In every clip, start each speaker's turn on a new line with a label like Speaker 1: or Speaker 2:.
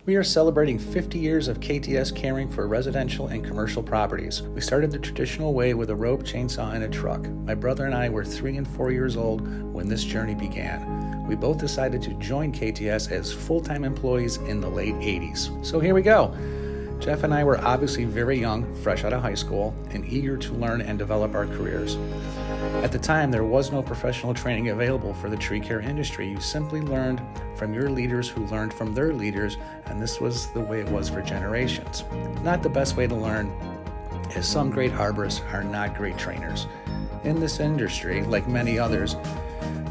Speaker 1: We are celebrating 50 years of KTS caring for residential and commercial properties. We started the traditional way with a rope, chainsaw, and a truck. My brother and I were 3 and 4 years old when this journey began. We both decided to join KTS as full-time employees in the late 80s. So here we go. Jeff and I were obviously very young, fresh out of high school, and eager to learn and develop our careers. At the time, there was no professional training available for the tree care industry. You simply learned from your leaders who learned from their leaders, and this was the way it was for generations. Not the best way to learn, as some great arborists are not great trainers. In this industry, like many others,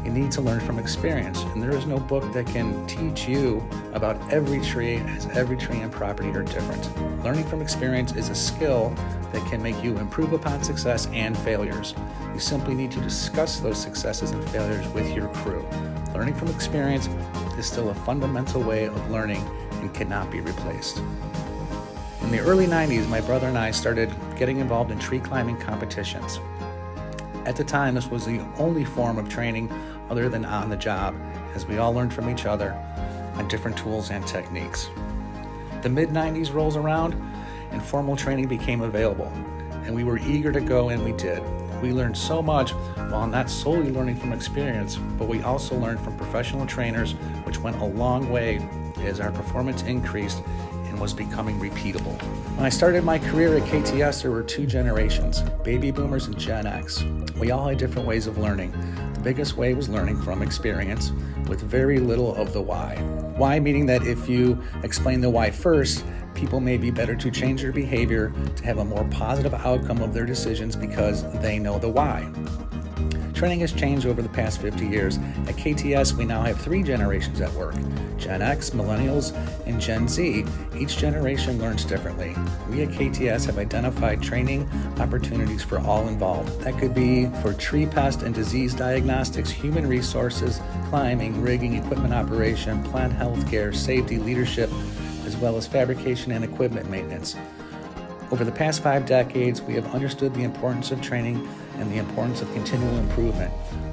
Speaker 1: you need to learn from experience, and there is no book that can teach you about every tree, as every tree and property are different. Learning from experience is a skill that can make you improve upon success and failures. You simply need to discuss those successes and failures with your crew. Learning from experience is still a fundamental way of learning and cannot be replaced. In the early 90s, my brother and I started getting involved in tree climbing competitions. At the time, this was the only form of training other than on the job, as we all learned from each other on different tools and techniques. The mid-90s rolls around and formal training became available, and we were eager to go, and we did. We learned so much while not solely learning from experience, but we also learned from professional trainers, which went a long way as our performance increased and was becoming repeatable. When I started my career at KTS, there were 2 generations, baby boomers and Gen X. We all had different ways of learning. The biggest way was learning from experience with very little of the why. Why meaning that if you explain the why first, people may be better to change their behavior to have a more positive outcome of their decisions because they know the why. Training has changed over the past 50 years. At KTS, we now have 3 generations at work: Gen X, Millennials, and Gen Z. Each generation learns differently. We at KTS have identified training opportunities for all involved. That could be for tree pest and disease diagnostics, human resources, climbing, rigging, equipment operation, plant healthcare, safety, leadership, as well as fabrication and equipment maintenance. Over the past 5 decades, we have understood the importance of training and the importance of continual improvement,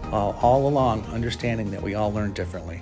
Speaker 1: while all along understanding that we all learn differently.